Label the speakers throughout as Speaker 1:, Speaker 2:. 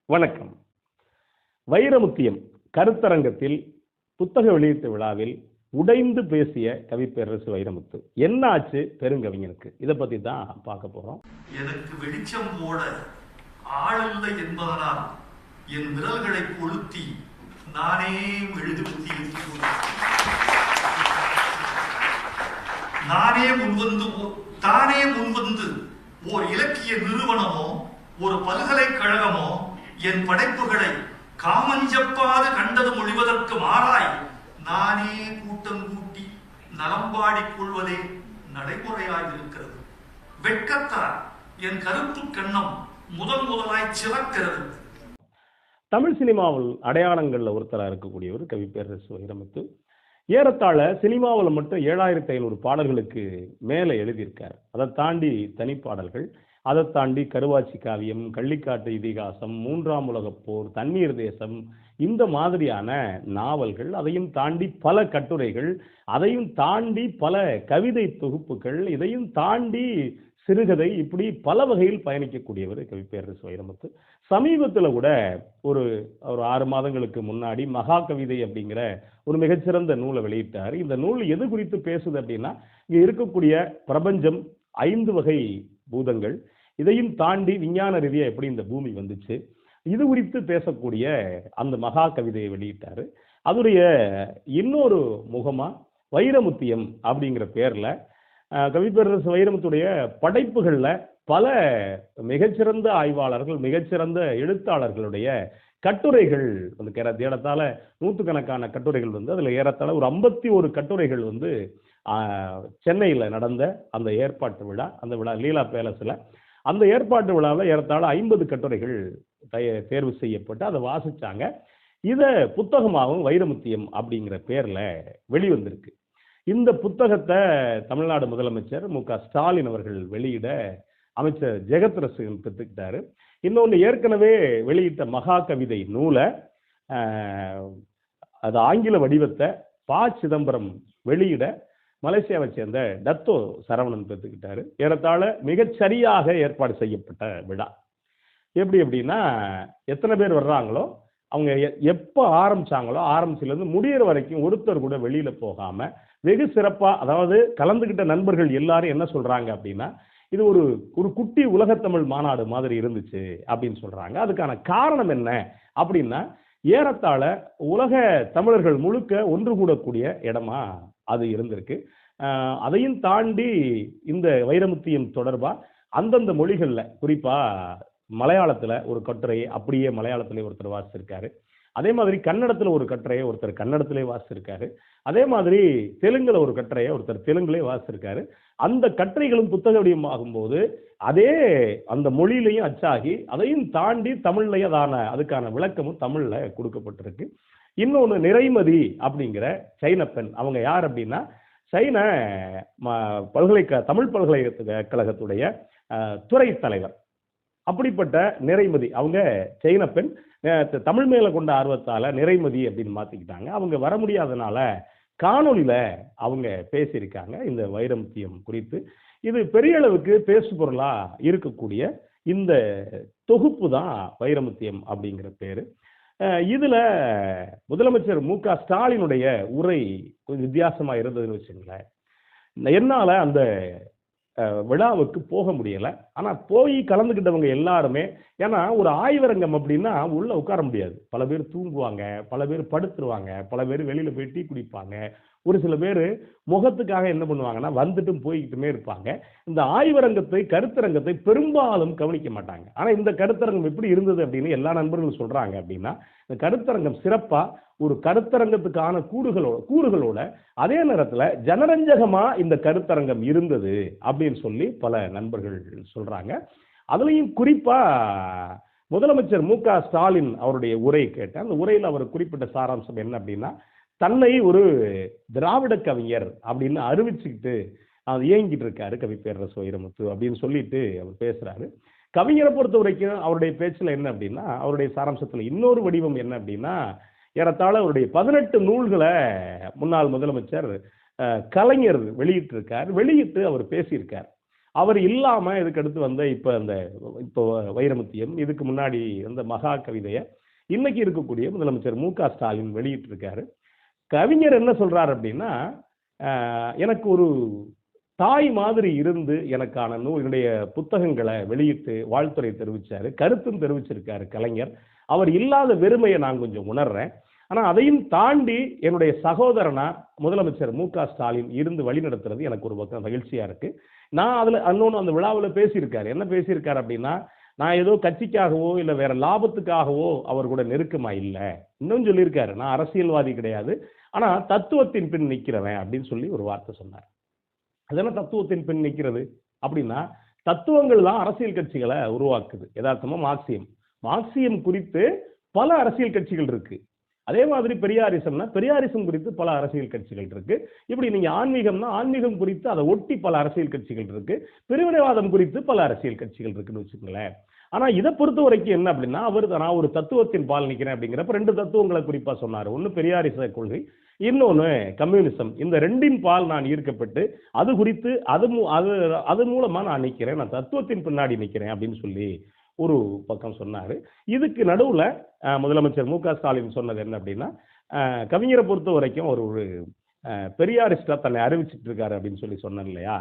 Speaker 1: வணக்கம். வைரமுத்தியம் கருத்தரங்கத்தில் புத்தக வெளியீட்டு விழாவில் உடைந்து பேசிய கவிப்பேரரசு வைரமுத்து. என்ன ஆச்சு பெருங்கவிஞனுக்கு? இதை பத்தி தான் பார்க்க போறோம்.
Speaker 2: எனக்கு வெளிச்சம் போட ஆளில்லை என்பதனால் என் விரல்களை கொளுத்தி நானே மெழுகுபத்தி தானே முன்வந்து ஓர் இலக்கிய நிறுவனமோ ஒரு பல்கலைக்கழகமோ என் படைப்புகளை காமஞ்சப்பாது கண்டது மொழிவதற்கு மாறாய் நானே கூட்டம் கூட்டி நலம்பாடிக் கொள்வதே நடைமுறையாயிருக்கிறது. வெட்கத்தால் என் கருப்பு கண்ணம் முதலாய் சிவக்கிறது.
Speaker 1: தமிழ் சினிமாவில் அடையாளங்கள்ல ஒருத்தராக இருக்கக்கூடியவர் கவிப்பேரரசு வைரமுத்து. ஏறத்தாழ சினிமாவில் மட்டும் 7500 பாடல்களுக்கு மேலே எழுதியிருக்கார். அதை தாண்டி தனிப்பாடல்கள், அதை தாண்டி கருவாச்சி காவியம், கள்ளிக்காட்டு இதிகாசம், 3ஆம் உலகப் போர், தண்ணீர் தேசம், இந்த மாதிரியான நாவல்கள், அதையும் தாண்டி பல கட்டுரைகள், அதையும் தாண்டி பல கவிதை தொகுப்புகள், இதையும் தாண்டி சிறுகதை, இப்படி பல வகையில் பயணிக்கக்கூடியவர் கவிப்பேரரசு வைரமுத்து. சமீபத்தில் கூட ஒரு 6 மாதங்களுக்கு முன்னாடி மகா கவிதை அப்படிங்கிற ஒரு மிகச்சிறந்த நூலை வெளியிட்டார். இந்த நூல் எது குறித்து பேசுது அப்படின்னா, இங்கே இருக்கக்கூடிய பிரபஞ்சம் 5 வகை பூதங்கள், இதையும் தாண்டி விஞ்ஞான ரீதியாக எப்படி இந்த பூமி வந்துச்சு, இது குறித்து பேசக்கூடிய அந்த மகா கவிதையை வெளியிட்டாரு. அதோடைய இன்னொரு முகமா வைரமுத்தியம் அப்படிங்கிற பேர்ல கவிப்பேரரசு வைரமுத்துடைய படைப்புகள்ல பல மிகச்சிறந்த ஆய்வாளர்கள், மிகச்சிறந்த எழுத்தாளர்களுடைய கட்டுரைகள் வந்து ஏறத்தாழ 100கணக்கான கட்டுரைகள் வந்து அதுல ஏறத்தாழ ஒரு 51 கட்டுரைகள் வந்து சென்னையில் நடந்த அந்த ஏற்பாட்டு விழா, அந்த விழா லீலா பேலஸ்ல, அந்த ஏற்பாட்டு விழாவில் ஏறத்தாழ 50 கட்டுரைகள் தேர்வு செய்யப்பட்டு அதை வாசிச்சாங்க. இதை புத்தகமாகவும் வைரமுத்தியம் அப்படிங்கிற பேர்ல வெளிவந்திருக்கு. இந்த புத்தகத்தை தமிழ்நாடு முதலமைச்சர் மு.க. ஸ்டாலின் அவர்கள் வெளியிட அமைச்சர் ஜெகத் ரட்சகன் பெற்றுக்கிட்டாரு. இன்னொன்று, ஏற்கனவே வெளியிட்ட மகா கவிதை நூலை அது ஆங்கில வடிவத்தை ப. சிதம்பரம் வெளியிட மலேசியாவை சேர்ந்த டத்தோ சரவணன் பெற்றுக்கிட்டாரு. ஏறத்தாழ மிகச்சரியாக ஏற்பாடு செய்யப்பட்ட விழா. எப்படி அப்படின்னா, எத்தனை பேர் வர்றாங்களோ அவங்க எப்போ ஆரம்பிச்சாங்களோ ஆரம்பிச்சிலேருந்து முடிகிற வரைக்கும் ஒருத்தர் கூட வெளியில போகாம வெகு சிறப்பா, அதாவது கலந்துகிட்ட நண்பர்கள் எல்லாரும் என்ன சொல்றாங்க அப்படின்னா, இது ஒரு குட்டி உலகத்தமிழ் மாநாடு மாதிரி இருந்துச்சு அப்படின்னு சொல்றாங்க. அதுக்கான காரணம் என்ன அப்படின்னா, ஏறத்தாழ உலக தமிழர்கள் முழுக்க ஒன்று கூடக்கூடிய இடமா அது இருந்திருக்கு. அதையும் தாண்டி இந்த வைரமுத்தியம் தொடர்பா அந்தந்த மொழிகள்ல, குறிப்பா மலையாளத்துல ஒரு கட்டுரையை அப்படியே மலையாளத்திலே ஒருத்தர் வாசிச்சிருக்காரு. அதே மாதிரி கன்னடத்துல ஒரு கட்டுரையை ஒருத்தர் கன்னடத்திலே வாசிச்சிருக்காரு. அதே மாதிரி தெலுங்குல ஒரு கட்டுரையை ஒருத்தர் தெலுங்குலே வாசிச்சிருக்காரு. அந்த கட்டுரைகளும் புத்தக வடிவமாகும்போது அதே அந்த மொழியிலையும் அச்சாகி அதையும் தாண்டி தமிழ்லையும் அதுக்கான விளக்கமும் தமிழ்ல கொடுக்கப்பட்டிருக்கு. இன்னொன்று, நிறைமதி அப்படிங்கிற சைன பெண். அவங்க யார் அப்படின்னா, சைன தமிழ் பல்கலைக்கழகத்துடைய துறை தலைவர். அப்படிப்பட்ட நிறைமதி, அவங்க சைன பெண், தமிழ் மேல கொண்ட ஆர்வத்தால நிறைமதி அப்படின்னு மாத்திக்கிட்டாங்க. அவங்க வர முடியாதனால காணொலியில அவங்க பேசியிருக்காங்க இந்த வைரமுத்தியம் குறித்து. இது பெரிய அளவுக்கு பேசு பொருளா இருக்கக்கூடிய இந்த தொகுப்பு தான் வைரமுத்தியம் அப்படிங்கிற பேரு. இதுல முதலமைச்சர் மு.க. ஸ்டாலினுடைய உரை கொஞ்சம் வித்தியாசமா இருந்ததுன்னு வச்சுங்களேன். என்னால அந்த விழாவுக்கு போக முடியல. ஆனா போய் கலந்துக்கிட்டவங்க எல்லாருமே, ஏன்னா ஒரு ஆய்வரங்கம் அப்படின்னா உள்ள உட்கார முடியாது. பல பேர் தூங்குவாங்க, பல பேர் படுத்துருவாங்க, பல பேர் வெளியில போய் டீ குடிப்பாங்க, ஒரு சில பேர் முகத்துக்காக என்ன பண்ணுவாங்கன்னா வந்துட்டும் போய்கிட்டுமே இருப்பாங்க. இந்த ஆய்வரங்கத்தை, கருத்தரங்கத்தை பெரும்பாலும் கவனிக்க மாட்டாங்க. ஆனா இந்த கருத்தரங்கம் எப்படி இருந்தது அப்படின்னு எல்லா நண்பர்களும் சொல்றாங்க அப்படின்னா, இந்த கருத்தரங்கம் சிறப்பா ஒரு கருத்தரங்கத்துக்கான கூறுகளோட அதே நேரத்துல ஜனரஞ்சகமா இந்த கருத்தரங்கம் இருந்தது அப்படின்னு சொல்லி பல நண்பர்கள் சொல்றாங்க. அதுலயும் குறிப்பா முதலமைச்சர் மு.க. ஸ்டாலின் அவருடைய உரை கேட்டேன். அந்த உரையில் அவர் குறிப்பிட்ட சாராம்சம் என்ன அப்படின்னா, தன்னை ஒரு திராவிட கவிஞர் அப்படின்னு அறிவிச்சுக்கிட்டு அது இயங்கிட்டு இருக்காரு கவிப்பேரரசு வைரமுத்து அப்படின்னு சொல்லிட்டு அவர் பேசுறாரு. கவிஞரை பொறுத்த வரைக்கும் அவருடைய பேச்சுல என்ன அப்படின்னா, அவருடைய சாராம்சத்துல இன்னொரு வடிவம் என்ன அப்படின்னா, ஏறத்தாழ அவருடைய 18 நூல்களை முன்னாள் முதலமைச்சர் கலைஞர் வெளியிட்டு அவர் பேசியிருக்கார். அவர் இல்லாம இதுக்கு அடுத்து வந்த இப்போ வைரமுத்தியம், இதுக்கு முன்னாடி அந்த மகா கவிதையை இன்னைக்கு இருக்கக்கூடிய முதலமைச்சர் மு.க. ஸ்டாலின் வெளியிட்டு இருக்காரு. கவிஞர் என்ன சொல்றாரு அப்படின்னா, எனக்கு ஒரு தாய் மாதிரி இருந்து எனக்கான என்னுடைய புத்தகங்களை வெளியிட்டு வாழ்த்துறை தெரிவிச்சாரு, கருத்தும் தெரிவிச்சிருக்காரு கலைஞர். அவர் இல்லாத வெறுமையை நான் கொஞ்சம் உணர்றேன். ஆனா அதையும் தாண்டி என்னுடைய சகோதரனா முதலமைச்சர் மு.க. ஸ்டாலின் இருந்து வழிநடத்துறது எனக்கு ஒரு பக்கம் மகிழ்ச்சியா இருக்கு. நான் அதுல இன்னொன்னு அந்த விழாவில் பேசியிருக்காரு. என்ன பேசியிருக்காரு அப்படின்னா, நான் ஏதோ கட்சிக்காகவோ இல்ல வேற லாபத்துக்காகவோ அவர் கூட நெருக்கமா இல்ல. இன்னும் சொல்லியிருக்காரு, நான் அரசியல்வாதி கிடையாது, ஆனா தத்துவத்தின் பின் நிக்கிறவன் அப்படின்னு சொல்லி ஒரு வார்த்தை சொன்னார். அதெல்லாம் தத்துவத்தின் பின் நிற்கிறது அப்படின்னா, தத்துவங்கள் தான் அரசியல் கட்சிகளை உருவாக்குது. யதார்த்தமா மார்க்சியம் குறித்து பல அரசியல் கட்சிகள் இருக்கு. அதே மாதிரி பெரியாரிசம் குறித்து பல அரசியல் கட்சிகள் இருக்கு. இப்படி நீங்க ஆன்மீகம் குறித்து அதை ஒட்டி பல அரசியல் கட்சிகள் இருக்கு. பிரிவினைவாதம் குறித்து பல அரசியல் கட்சிகள் இருக்குன்னு வச்சுக்கோங்களேன். ஆனா இதை பொறுத்த வரைக்கும் என்ன அப்படின்னா, நான் ஒரு தத்துவத்தின் பால் நிற்கிறேன் அப்படிங்கிறப்ப 2 தத்துவங்களை குறிப்பா சொன்னாரு. ஒன்னு பெரியாரிச கொள்கை, இன்னொன்னு கம்யூனிசம். இந்த 2இன் பால் நான் ஈர்க்கப்பட்டு அது குறித்து அது மூலமா நான் நிற்கிறேன், நான் தத்துவத்தின் பின்னாடி நிற்கிறேன் அப்படின்னு சொல்லி ஒரு பக்கம் சொன்னாரு. இதுக்கு நடுவுல முதலமைச்சர் மு.க. ஸ்டாலின் சொன்னது என்ன அப்படின்னா, கவிஞரை பொறுத்த வரைக்கும் அவர் ஒரு பெரியாரிஸ்டா தன்னை அறிவிச்சிட்டு இருக்காரு அப்படின்னு சொல்லி சொன்னேன் இல்லையா.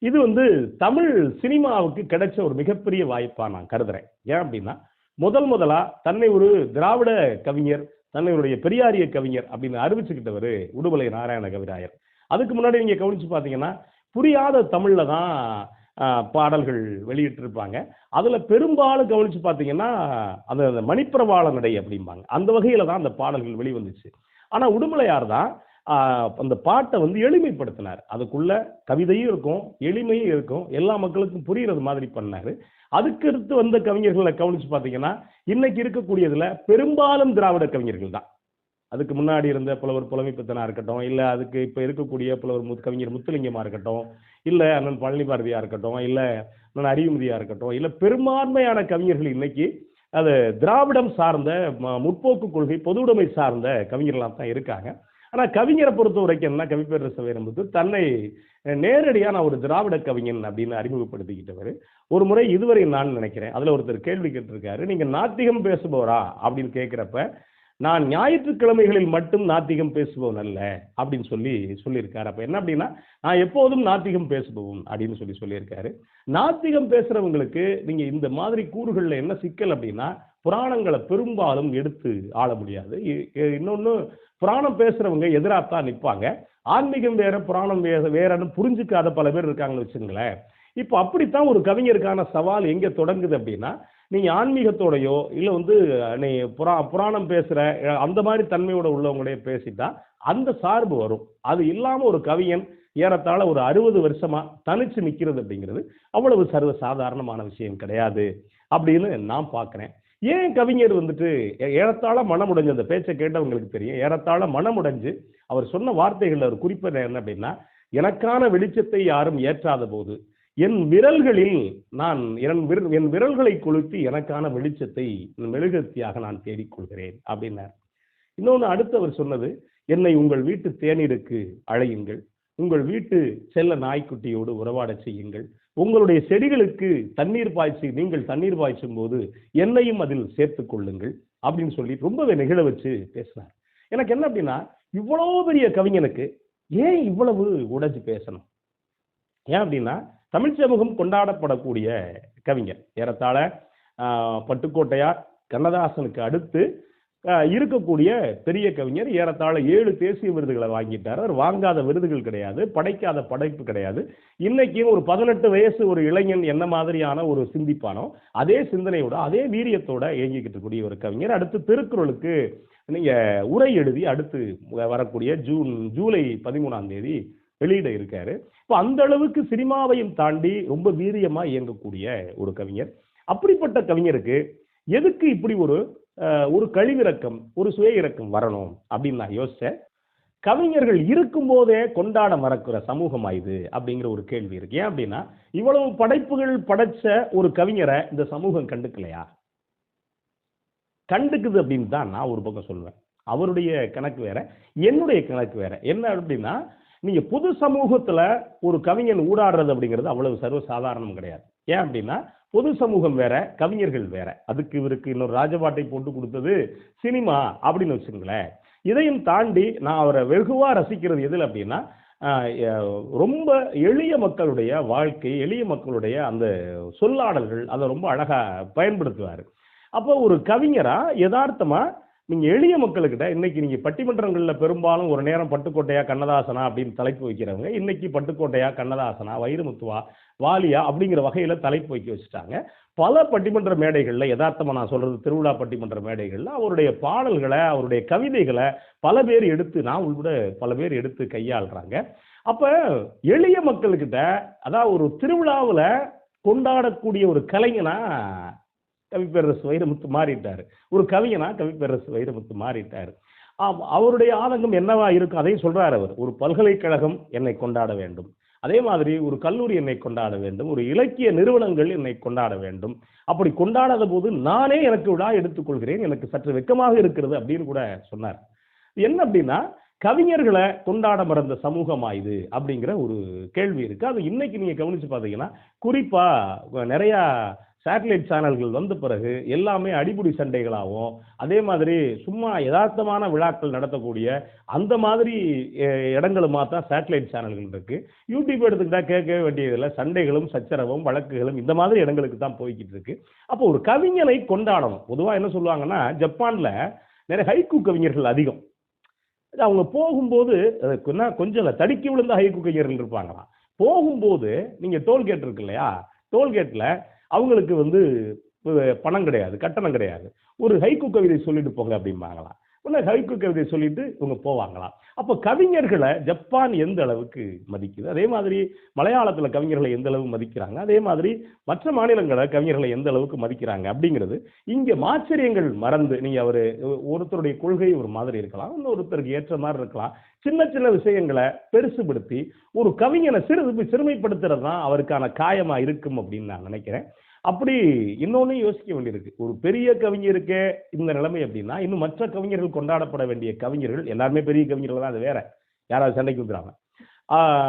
Speaker 1: இது தமிழ் சினிமாவுக்கு கிடைச்ச ஒரு மிகப்பெரிய வாய்ப்பா நான் கருதுறேன். ஏன் அப்படின்னா, முதலா தன்னை ஒரு திராவிட கவிஞர், தன்னுடைய பெரியாரிய கவிஞர் அப்படின்னு அறிவிச்சுக்கிட்டவர் உடுமலை நாராயண கவிராயர். அதுக்கு முன்னாடி நீங்க கவனிச்சு பாத்தீங்கன்னா, புரியாத தமிழ்ல தான் பாடல்கள் வெளியிட்டு இருப்பாங்க. அதுல பெரும்பாலும் கவனிச்சு பாத்தீங்கன்னா அந்த மணிப்பிரவாள நடை அப்படிம்பாங்க. அந்த வகையில தான் அந்த பாடல்கள் வெளிவந்துச்சு. ஆனா உடுமலையார் தான் அந்த பாட்டை எளிமைப்படுத்தினார். அதுக்குள்ள கவிதையும் இருக்கும், எளிமையும் இருக்கும், எல்லா மக்களுக்கும் புரியுறது மாதிரி பண்ணாரு. அதுக்கு அடுத்து வந்த கவிஞர்களை கவனிச்சு பாத்தீங்கன்னா, இன்னைக்கு இருக்கக்கூடியதுல பெரும்பாலும் திராவிட கவிஞர்கள் தான். அதுக்கு முன்னாடி இருந்த புலவர் புலமைப்பித்தனா இருக்கட்டும், இல்ல அதுக்கு இப்ப இருக்கக்கூடிய புலவர் கவிஞர் முத்துலிங்கமா இருக்கட்டும், இல்ல அண்ணன் பழனி பாரதியா இருக்கட்டும், இல்ல அண்ணன் அறிவுமதியா இருக்கட்டும், இல்ல பெரும்பான்மையான கவிஞர்கள் இன்னைக்கு அது திராவிடம் சார்ந்த முற்போக்கு கொள்கை பொதுவுடைமை சார்ந்த கவிஞர்களாக தான் இருக்காங்க. ஆனா கவிஞரை பொறுத்த வரைக்கும் என்ன, கவிப்பேரரசு வைரமுத்து தன்னை நேரடியா நான் ஒரு திராவிட கவிஞன் அப்படின்னு அறிமுகப்படுத்திக்கிட்டவர். ஒரு முறை இதுவரை நான் நினைக்கிறேன், அதுல ஒருத்தர் கேள்வி கேட்டிருக்காரு, நீங்க நாத்திகம் பேசுபவரா அப்படின்னு கேட்கிறப்ப, நான் ஞாயிற்றுக்கிழமைகளில் மட்டும் நாத்திகம் பேசுபவன் அல்ல அப்படின்னு சொல்லியிருக்காரு. அப்ப என்ன அப்படின்னா, நான் எப்போதும் நாத்திகம் பேசுபவன் அப்படின்னு சொல்லியிருக்காரு. நாத்திகம் பேசுறவங்களுக்கு நீங்க இந்த மாதிரி கூறுகள்ல என்ன சிக்கல் அப்படின்னா, புராணங்களை பெரும்பாலும் எடுத்து ஆள முடியாது. இன்னொன்னு, புராணம் பேசுறவங்க எதிராத்தான் நிற்பாங்க. ஆன்மீகம் வேற, புராணம் வேறன்னு புரிஞ்சுக்காத பல பேர் இருக்காங்கன்னு வச்சுங்களேன். இப்போ அப்படித்தான் ஒரு கவிஞருக்கான சவால் எங்க தொடங்குது அப்படின்னா, நீங்க ஆன்மீகத்தோடையோ இல்ல நீ புராணம் பேசுற அந்த மாதிரி தன்மையோட உள்ளவங்களே பேசிட்டா அந்த சார்பு வரும். அது இல்லாம ஒரு கவிஞன் ஏறத்தாழ ஒரு 60 வருஷமா தனிச்சு நிக்கிறது அப்படிங்கிறது அவ்வளவு சர்வ சாதாரணமான விஷயம் கிடையாது அப்படின்னு நான் பார்க்கிறேன். ஏன் கவிஞர் ஏறத்தாழ மனமுடைஞ்சு, அந்த பேச்சை கேட்டவங்களுக்கு தெரியும், ஏறத்தாழ மனமுடைஞ்சு அவர் சொன்ன வார்த்தைகள்ல ஒரு குறிப்பிட்ட என்ன அப்படின்னா, எனக்கான வெளிச்சத்தை யாரும் ஏற்றாத போது என் விரல்களை கொளுத்தி எனக்கான வெளிச்சத்தை மெழுகுவர்த்தியாக நான் தேடிக்கொள்கிறேன் அப்படின்னார். இன்னொன்னு அடுத்து அவர் சொன்னது, என்னை உங்கள் வீட்டு தேநீருக்கு அழையுங்கள், உங்கள் வீட்டு செல்ல நாய்க்குட்டியோடு உறவாட செய்யுங்கள், உங்களுடைய செடிகளுக்கு நீங்கள் தண்ணீர் பாய்ச்சும் போது என்னையும் அதில் சேர்த்துக் கொள்ளுங்கள் அப்படின்னு சொல்லி ரொம்பவே நெகிழ வச்சு பேசினார். எனக்கு என்ன அப்படின்னா, இவ்வளவு பெரிய கவிஞனுக்கு ஏன் இவ்வளவு உடைஞ்சு பேசணும்? ஏன் அப்படின்னா, தமிழ் சமூகம் கொண்டாடப்படக்கூடிய கவிஞர், ஏறத்தாழ பட்டுக்கோட்டையார், கண்ணதாசனுக்கு அடுத்து இருக்கக்கூடிய பெரிய கவிஞர், ஏறத்தாழ 7 தேசிய விருதுகளை வாங்கிட்டார். அவர் வாங்காத விருதுகள் கிடையாது, படைக்காத படைப்பு கிடையாது. இன்னைக்கு ஒரு 18 வயசு ஒரு இளைஞன் என்ன மாதிரியான ஒரு சிந்திப்பானோ அதே சிந்தனையோட அதே வீரியத்தோட இயங்கிக்கிட்டு இருக்கக்கூடிய ஒரு கவிஞர். அடுத்து திருக்குறளுக்கு நீங்க உரை எழுதி அடுத்து வரக்கூடிய ஜூலை 13ஆம் தேதி வெளியிட இருக்காரு. இப்போ அந்த அளவுக்கு சினிமாவையும் தாண்டி ரொம்ப வீரியமா இயங்கக்கூடிய ஒரு கவிஞர். அப்படிப்பட்ட கவிஞருக்கு எதுக்கு இப்படி ஒரு கழிவிறக்கம், ஒரு சுய இறக்கம் வரணும் அப்படின்னு நான் யோசிச்சேன். கவிஞர்கள் இருக்கும் போதே கொண்டாட மறக்கிற சமூகம் இது அப்படிங்கிற ஒரு கேள்வி இருக்கு. ஏன் அப்படின்னா, இவ்வளவு படைப்புகள் படைச்ச ஒரு கவிஞரை இந்த சமூகம் கண்டுக்கலையா? கண்டுக்குது அப்படின்னு தான் நான் ஒரு பக்கம் சொல்லுவேன். அவருடைய கணக்கு வேற, என்னுடைய கணக்கு வேற. என்ன அப்படின்னா, நீங்க பொது சமூகத்துல ஒரு கவிஞன் ஊடாடுறது அப்படிங்கிறது அவ்வளவு சர்வசாதாரணம் கிடையாது. ஏன் அப்படின்னா பொது சமூகம் வேற, கவிஞர்கள் வேற. அதுக்கு இவருக்கு இன்னொரு ராஜபாட்டை போட்டு கொடுத்தது சினிமா அப்படின்னு வச்சுங்களேன். இதையும் தாண்டி நான் அவரை வெகுவா ரசிக்கிறது எதில் அப்படின்னா, ரொம்ப எளிய மக்களுடைய வாழ்க்கை, எளிய மக்களுடைய அந்த சொல்லாடல்கள் அதை ரொம்ப அழகா பயன்படுத்துவார். அப்போ ஒரு கவிஞரா யதார்த்தமா நீங்க எளிய மக்களுக்கிட்ட இன்னைக்கு நீங்க பட்டிமன்றங்கள்ல பெரும்பாலும் ஒரு நேரம் பட்டுக்கோட்டையா கண்ணதாசனா அப்படின்னு தலைப்பு வைக்கிறவங்க இன்னைக்கு பட்டுக்கோட்டையா கண்ணதாசனா வைரமுத்துவா வாலியா அப்படிங்கிற வகையில தலைப்பு வைக்க வச்சுட்டாங்க. பல பட்டிமன்ற மேடைகள்ல யதார்த்தமா நான் சொல்றது திருவிழா பட்டிமன்ற மேடைகள்ல அவருடைய பாடல்களை அவருடைய கவிதைகளை பல பேர் எடுத்து நான் உள்பட பல பேர் எடுத்து கையாளுறாங்க. அப்ப எளிய மக்கள்கிட்ட அதாவது ஒரு திருவிழாவில் கொண்டாடக்கூடிய ஒரு கலைஞனா கவிப்பேரரசு வைரமுத்து மாறிட்டாரு. ஒரு கவிஞனா கவிப்பேரரசு வைரமுத்து மாறிட்டாரு. அவருடைய ஆதங்கம் என்னவா இருக்கும் அதையும் சொல்றாரு அவர். ஒரு பல்கலைக்கழகம் என்னை கொண்டாட வேண்டும், அதே மாதிரி ஒரு கல்லூரி என்னை கொண்டாட வேண்டும், ஒரு இலக்கிய நிறுவனங்கள் என்னை கொண்டாட வேண்டும். அப்படி கொண்டாடாத போது நானே எனக்கு விழா எடுத்துக்கொள்கிறேன், எனக்கு சற்று வெட்கமாக இருக்கிறது அப்படின்னு கூட சொன்னார். என்ன அப்படின்னா கவிஞர்களை கொண்டாட மறந்த சமூகமா இது அப்படிங்கிற ஒரு கேள்வி இருக்கு. அது இன்னைக்கு நீங்க கவனிச்சு பார்த்தீங்கன்னா குறிப்பா நிறைய சேட்டலைட் சேனல்கள் வந்த பிறகு எல்லாமே அடிபுடி சண்டைகளாகவும் அதே மாதிரி சும்மா யதார்த்தமான விழாக்கள் நடத்தக்கூடிய அந்த மாதிரி இடங்களுமா தான் சேட்டலைட் சேனல்கள் இருக்கு. யூடியூப் எடுத்துக்கிட்டா கேட்கவே வேண்டியதில்லை, சண்டைகளும் சச்சரவும் வழக்குகளும் இந்த மாதிரி இடங்களுக்கு தான் போய்கிட்டு இருக்கு. அப்போ ஒரு கவிஞனை கொண்டாடணும். பொதுவாக என்ன சொல்லுவாங்கன்னா ஜப்பான்ல நிறைய ஹைக்கூ கவிஞர்கள் அதிகம். அவங்க போகும்போது கொஞ்சம் தடுக்கி விழுந்த ஹைக்கூ கவிஞர்கள் இருப்பாங்களாம். போகும்போது நீங்க டோல்கேட் இருக்கு இல்லையா, டோல்கேட்ல அவங்களுக்கு பணம் கிடையாது, கட்டணம் கிடையாது. ஒரு ஹைக்கூ கவிதை சொல்லிட்டு போங்க அப்படிம்பாங்களாம். ஹைக்கூ கவிதை சொல்லிட்டு இவங்க போவாங்களாம். அப்போ கவிஞர்களை ஜப்பான் எந்த அளவுக்கு மதிக்குது, அதே மாதிரி மலையாளத்துல கவிஞர்களை எந்த அளவு மதிக்கிறாங்க, அதே மாதிரி மற்ற மாநிலங்கள கவிஞர்களை எந்த அளவுக்கு மதிக்கிறாங்க அப்படிங்கிறது இங்க மாச்சரியங்கள் மறந்து நீங்க அவரு ஒருத்தருடைய கொள்கை ஒரு மாதிரி இருக்கலாம், இன்னொருத்தருக்கு ஏற்ற மாதிரி இருக்கலாம். சின்ன சின்ன விஷயங்களை பெருசுபடுத்தி ஒரு கவிஞனை சிறுமைப்படுத்துறது தான் அவருக்கான காயமா இருக்கும் அப்படின்னு நான் நினைக்கிறேன். அப்படி இன்னொன்னு யோசிக்க வேண்டியிருக்கு. ஒரு பெரிய கவிஞருக்கே இந்த நிலைமை அப்படின்னா இன்னும் மற்ற கவிஞர்கள் கொண்டாடப்பட வேண்டிய கவிஞர்கள் எல்லாருமே பெரிய கவிஞர்கள் தான், அது வேற, யாராவது சண்டைக்கு வந்துடுறாங்க.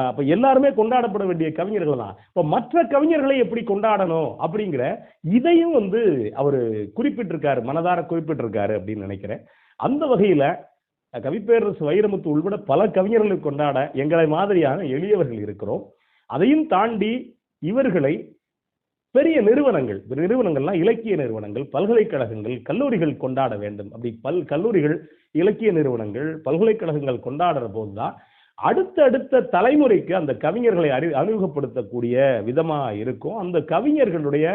Speaker 1: அப்ப எல்லாருமே கொண்டாடப்பட வேண்டிய கவிஞர்கள் தான். இப்ப மற்ற கவிஞர்களை எப்படி கொண்டாடணும் அப்படிங்கிற இதையும் அவரு குறிப்பிட்டிருக்காரு, மனதார குறிப்பிட்டிருக்காரு அப்படின்னு நினைக்கிறேன். அந்த வகையில கவிப்பேரரசு வைரமுத்து உள்பட பல கவிஞர்களை கொண்டாட எங்களை மாதிரியான எளியவர்கள் இருக்கிறோம். அதையும் தாண்டி இவர்களை பெரிய நிறுவனங்கள்லாம் இலக்கிய நிறுவனங்கள், பல்கலைக்கழகங்கள், கல்லூரிகள் கொண்டாட வேண்டும். அப்படி கல்லூரிகள், இலக்கிய நிறுவனங்கள், பல்கலைக்கழகங்கள் கொண்டாடுற போதுதான் அடுத்த தலைமுறைக்கு அந்த கவிஞர்களை அறிமுகப்படுத்தக்கூடிய விதமா இருக்கும். அந்த கவிஞர்களுடைய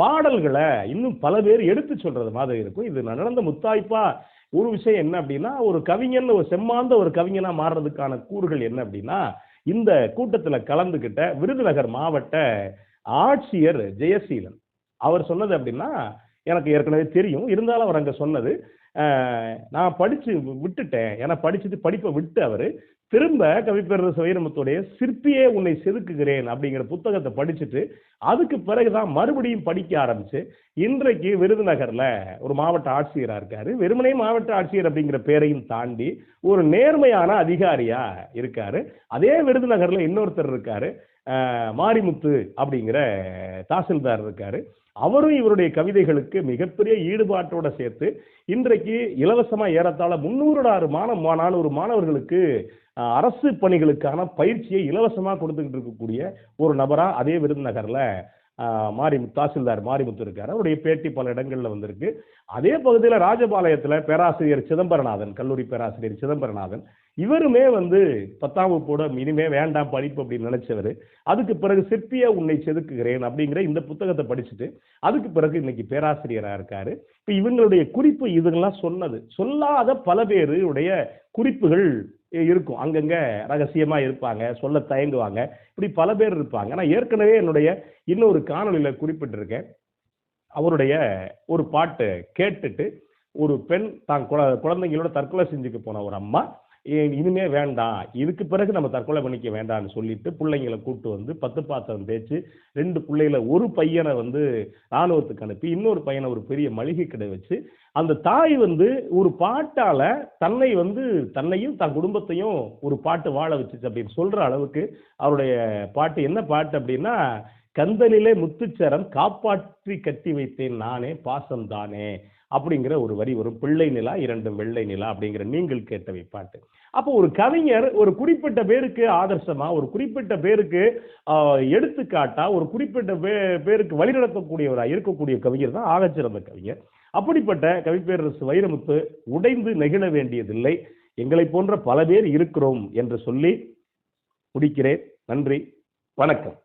Speaker 1: பாடல்களை இன்னும் பல பேர் எடுத்து சொல்றது மாதிரி இருக்கும். இது நடந்த முத்தாய்ப்பா ஒரு விஷயம் என்ன அப்படின்னா, ஒரு கவிஞன் ஒரு செம்மாந்த ஒரு கவிஞனா மாறுறதுக்கான கூறுகள் என்ன அப்படின்னா, இந்த கூட்டத்துல கலந்துகிட்ட விருதுநகர் மாவட்ட ஆட்சியர் ஜெயசீலன் அவர் சொன்னது அப்படின்னா எனக்கு ஏற்கனவே தெரியும், இருந்தாலும் அவர் அங்க சொன்னது, நான் படிச்சு விட்டுட்டேன், ஏன்னா படிப்பை விட்டு அவரு திரும்ப கவிப்பேரரசு வைரமுத்துடைய சிற்பியே உன்னை செதுக்குகிறேன் அப்படிங்கிற புத்தகத்தை படிச்சுட்டு அதுக்கு பிறகுதான் மறுபடியும் படிக்க ஆரம்பிச்சு இன்றைக்கு விருதுநகர்ல ஒரு மாவட்ட ஆட்சியரா இருக்காரு. வெறுமனே மாவட்ட ஆட்சியர் அப்படிங்கிற பேரையும் தாண்டி ஒரு நேர்மையான அதிகாரியா இருக்காரு. அதே விருதுநகர்ல இன்னொருத்தர் இருக்காரு, மாரிமுத்து அப்படிங்கிற தாசில்தார் இருக்காரு. அவரும் இவருடைய கவிதைகளுக்கு மிகப்பெரிய ஈடுபாட்டோட சேர்த்து இன்றைக்கு இலவசமா ஏறத்தாழ 300 மாணவர்களுக்கு அரசு பணிகளுக்கான பயிற்சியை இலவசமா கொடுத்துக்கிட்டு இருக்கக்கூடிய ஒரு நபரா அதே விருதுநகர்ல தாசில்தார் மாரிமுத்து இருக்காரு. அவருடைய பேட்டி பல இடங்கள்ல வந்திருக்கு. அதே பகுதியில் ராஜபாளையத்துல பேராசிரியர் சிதம்பரநாதன், கல்லூரி பேராசிரியர் சிதம்பரநாதன், இவருமே 10ஆம் வகுப்போட இனிமே வேண்டாம் படிப்பு அப்படின்னு நினைச்சவர். அதுக்கு பிறகு சிற்பிய உன்னை செதுக்குகிறேன் அப்படிங்கிற இந்த புத்தகத்தை படிச்சுட்டு அதுக்கு பிறகு இன்னைக்கு பேராசிரியரா இருக்காரு. இப்ப இவங்களுடைய குறிப்பு இதுங்கெல்லாம் சொல்லாத பல பேருடைய குறிப்புகள் இருக்கும். அங்கங்க ரகசியமா இருப்பாங்க, சொல்ல தயங்குவாங்க, இப்படி பல பேர் இருப்பாங்க. நான் ஏற்கனவே என்னுடைய இன்னொரு காணொலியில குறிப்பிட்டிருக்கேன். அவருடைய ஒரு பாட்டு கேட்டுட்டு ஒரு பெண் தான் குழந்தைங்களோட தற்கொலை செஞ்சுக்க போன ஒரு அம்மா இனிமே வேண்டாம், இதுக்கு பிறகு நம்ம தற்கொலை பண்ணிக்க வேண்டாம்னு சொல்லிட்டு பிள்ளைங்களை கூட்டு வந்து 10 பாத்திரம் தேய்ச்சி 2 பிள்ளைகளை, ஒரு பையனை வந்து ராணுவத்துக்கு அனுப்பி இன்னொரு பையனை ஒரு பெரிய மளிகை கடை வச்சு அந்த தாய் வந்து ஒரு பாட்டால தன்னை வந்து தன்னையும் தன் குடும்பத்தையும் ஒரு பாட்டு வாழ வச்சுச்சு அப்படின்னு சொல்ற அளவுக்கு அவருடைய பாட்டு. என்ன பாட்டு அப்படின்னா, கந்தனிலே முத்துச்சரம் காப்பாற்றி கட்டி வைத்தேன் நானே பாசம் தானே அப்படிங்கிற ஒரு வரி வரும். பிள்ளை நிலா 2 வெள்ளை நிலா அப்படிங்கிற நீங்கள் கேட்டவை பாட்டு. அப்போ ஒரு கவிஞர் ஒரு குறிப்பிட்ட பேருக்கு ஆதர்சமா, ஒரு குறிப்பிட்ட பேருக்கு எடுத்துக்காட்டா, ஒரு குறிப்பிட்ட பேருக்கு வழிநடத்தக்கூடியவரா இருக்கக்கூடிய கவிஞர் தான் ஆகச்சிறந்த கவிஞர். அப்படிப்பட்ட கவிப்பேரரசு வைரமுத்து உடைந்து நெகிழ வேண்டியதில்லை, எங்களை போன்ற பல பேர் இருக்கிறோம் என்று சொல்லி முடிக்கிறேன். நன்றி, வணக்கம்.